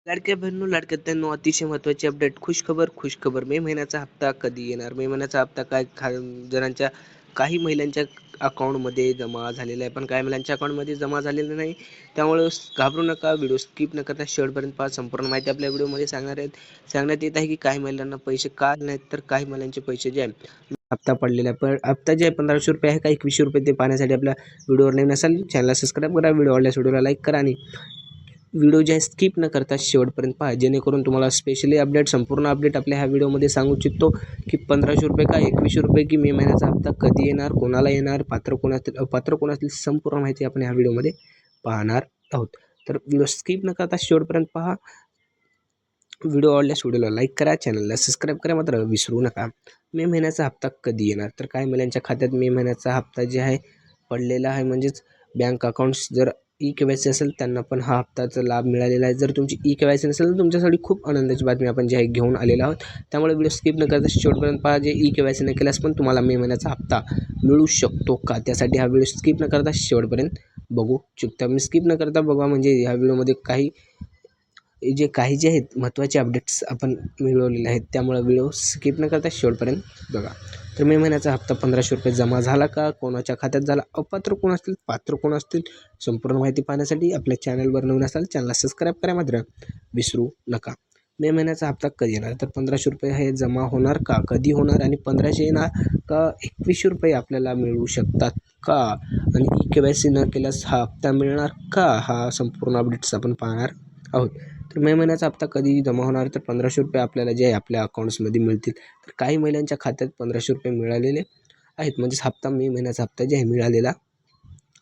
लाडक्या बहिणींनो, लाडक्या त्यांनो, अतिशय महत्त्वाची अपडेट. खुशखबर. मे महिन्याचा हप्ता कधी येणार? मे महिन्याचा हप्ता काय जणांच्या, काही महिलांच्या अकाउंटमध्ये जमा झालेला आहे, पण काही महिलांच्या अकाउंटमध्ये जमा झालेला नाही. त्यामुळे घाबरू नका. व्हिडिओ स्किप न करता शेवटपर्यंत पहा. संपूर्ण माहिती आपल्या व्हिडिओमध्ये सांगण्यात येत आहे की काही महिलांना पैसे का नाहीत, तर काही महिलांचे पैसे जे आहे हप्ता पडलेला आहे. पण हप्ता जे आहे 1500 रुपये आहे का 2100 रुपये, ते पाहण्यासाठी आपल्या व्हिडिओवर नवीन असाल चॅनलला सबस्क्राईब करा, व्हिडिओ आवडल्यास व्हिडिओला लाईक करा आणि व्हिडिओ जे आहे स्किप न करता शेवटपर्यंत पहा, जेणेकरून तुम्हाला स्पेशली अपडेट, संपूर्ण अपडेट आपल्या ह्या व्हिडिओमध्ये सांगू इच्छितो की 1500 रुपये का 2100 रुपये, की मे महिन्याचा हप्ता कधी येणार, कोणाला येणार, पात्र कोण असतील, अपात्र कोण असतील, संपूर्ण माहिती आपण ह्या व्हिडिओमध्ये पाहणार आहोत. तर व्हिडिओ स्किप न करता शेवटपर्यंत पहा. व्हिडिओ आवडल्यास व्हिडिओला लाईक करा, चॅनलला सबस्क्राईब करा मात्र विसरू नका. मे महिन्याचा हप्ता कधी येणार? तर काही महिलांच्या खात्यात मे महिन्याचा हप्ता जे आहे पडलेला आहे, म्हणजेच बँक अकाउंट्स जर ई-के-वाय-सी असेल त्यांना पण हा हप्ताचा लाभ मिळालेला आहे. जर तुमची ई-के-वाय-सी नसेल तर तुमच्यासाठी खूप आनंदाची बातमी आपण जे आहे घेऊन आलेलो आहोत. त्यामुळे व्हिडिओ स्किप न करता शेवटपर्यंत पहा. जे ई-के-वाय-सी न केल्यास पण तुम्हाला मे महिन्याचा हप्ता मिळू शकतो का, त्यासाठी हा व्हिडिओ स्किप न करता शेवटपर्यंत बघू शकता. मी स्किप न करता बघा, म्हणजे ह्या व्हिडिओमध्ये काही जे आहेत महत्त्वाचे अपडेट्स आपण मिळवलेले आहेत, त्यामुळे व्हिडिओ स्किप न करता शेवटपर्यंत बघा. तर मे महिन्याचा हप्ता 1500 रुपये जमा झाला का, कोणाच्या खात्यात झाला, अपात्र कोण असतील, पात्र कोण असतील, संपूर्ण माहिती पाहण्यासाठी आपल्या चॅनलवर नवीन असाल चॅनलला सबस्क्राईब करा मात्र विसरू नका. मे महिन्याचा हप्ता कधी येणार? तर 1500 रुपये हे जमा होणार का, कधी होणार, आणि 1500 येणार का 2100 रुपये आपल्याला मिळू शकतात का, आणि ई-के-वाय-सी न केल्यास हा हप्ता मिळणार का, हा संपूर्ण अपडेट्स आपण पाहणार आहोत. तर मे महिन्याचा हप्ता कधी जमा होणार? तर 1500 रुपये आपल्याला जे आहे आपल्या अकाउंट्समध्ये मिळतील. तर काही महिलांच्या खात्यात 1500 रुपये मिळालेले आहेत, म्हणजेच हप्ता, मे महिन्याचा हप्ता जे आहे मिळालेला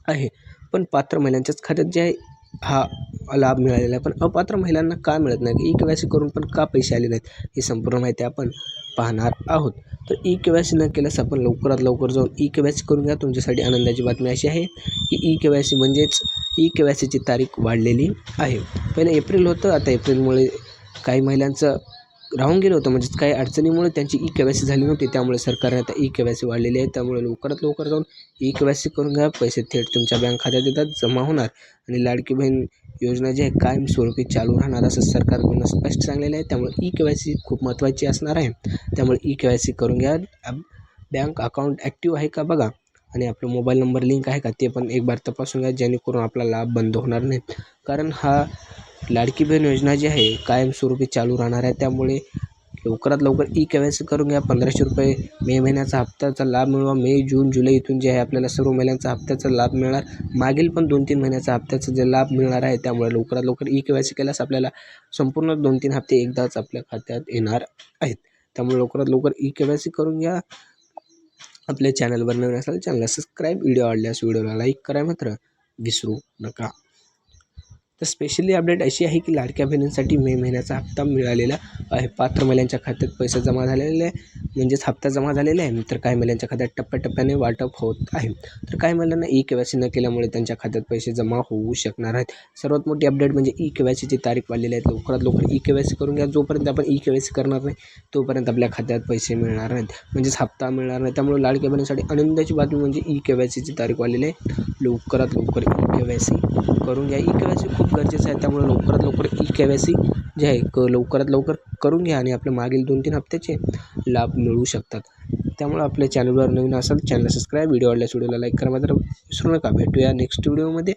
आहे. पण पात्र महिलांच्याच खात्यात जे आहे हा लाभ मिळालेला आहे. पण अपात्र महिलांना का मिळत नाही? ई-के-वाय-सी करून पण का पैसे आले नाहीत, ही संपूर्ण माहिती आपण पाहणार आहोत. तर ई-के-वाय-सी न केल्यास आपण लवकरात लवकर जाऊन ई-के-वाय-सी करून घ्या. तुमच्यासाठी आनंदाची बातमी अशी आहे की ई-के-वाय-सी म्हणजेच ई-के-वाय-सीची तारीख वाढलेली आहे. पहिले एप्रिल होतं, आता एप्रिलमुळे काही महिलांचं राहून गेलं होतं, म्हणजेच काही अडचणीमुळे त्यांची ई-के-वाय-सी झाली नव्हती. त्यामुळे सरकारने आता ई-के-वाय-सी वाढलेली आहे. त्यामुळे लवकरात लवकर जाऊन ई-के-वाय-सी करून घ्या. पैसे थेट तुमच्या बँक खात्यात येतात, जमा होणार, आणि लाडकी बहीण योजना जी आहे कायमस्वरूपी चालू राहणार असं सरकारकडून स्पष्ट सांगलेलं आहे. त्यामुळे ई-के-वाय-सी खूप महत्त्वाची असणार आहे. त्यामुळे ई-के-वाय-सी करून घ्या. बँक अकाउंट ॲक्टिव्ह आहे का बघा, आणि आपलं मोबाईल नंबर लिंक आहे का ते पण एक बार तपासून घ्या, जेणेकरून आपला लाभ बंद होणार नाही. कारण हा लाडकी बहीण योजना जी आहे कायमस्वरूपी चालू राहणार आहे. त्यामुळे लवकरात लवकर ई-के-वाय-सी करून घ्या. 1500 रुपये मे महिन्याचा हप्त्याचा लाभ मिळवा. मे, जून, जुलै इथून जे आहे आपल्याला सर्व महिन्यांचा हप्त्याचा लाभ मिळणार. मागील पण 2-3 महिन्याचा हप्त्याचा जे लाभ मिळणार आहे. त्यामुळे लवकरात लवकर ई-के-वाय-सी केल्यास आपल्याला संपूर्ण 2-3 हप्ते एकदाच आपल्या खात्यात येणार आहेत. त्यामुळे लवकरात लवकर ई-के-वाय-सी करून घ्या. आपल्या चॅनलवर नवीन असाल चॅनलला सबस्क्राईब, व्हिडिओ आवडल्यास व्हिडिओला लाईक करा मात्र विसरू नका. तर स्पेशली अपडेट अशी आहे की लाडक्या बहिणींसाठी मे महिन्याचा हप्ता मिळालेला आहे. पात्र महिलांच्या खात्यात पैसे जमा झालेले आहे, म्हणजेच हप्ता जमा झालेला आहे. तर काही महिलांच्या खात्यात टप्प्याटप्प्याने वाटप होत आहे. तर काही महिलांना ई-के-वाय-सी न केल्यामुळे त्यांच्या खात्यात पैसे जमा होऊ शकणार आहेत. सर्वात मोठी अपडेट म्हणजे ई-के-वाय-सीची तारीख वाढलेली आहे. लवकरात लवकर ई-के-वाय-सी करून घ्या. जोपर्यंत आपण ई-के-वाय-सी करणार नाही तोपर्यंत आपल्या खात्यात पैसे मिळणार नाहीत, म्हणजेच हप्ता मिळणार नाही. त्यामुळे लाडक्या बहिणीसाठी आनंदाची बातमी म्हणजे ई-के-वाय-सीची तारीख वाढलेली आहे. लवकरात लवकर ई-के-वाय-सी करून घ्या. ई-के-वाय-सी खूप गरजेचं आहे. त्यामुळे लवकरात लवकर ई-के-वाय-सी जे आहे लवकरात लवकर करून घ्या, आणि आपल्या मागील 2-3 हप्त्याचे लाभ मिळू शकतात. त्यामुळे आपल्या चॅनलवर नवीन असाल चॅनल सबस्क्राईब, व्हिडिओ आवडल्यास व्हिडिओला लाईक करा मात्र विसरू नका. भेटूया नेक्स्ट व्हिडिओमध्ये.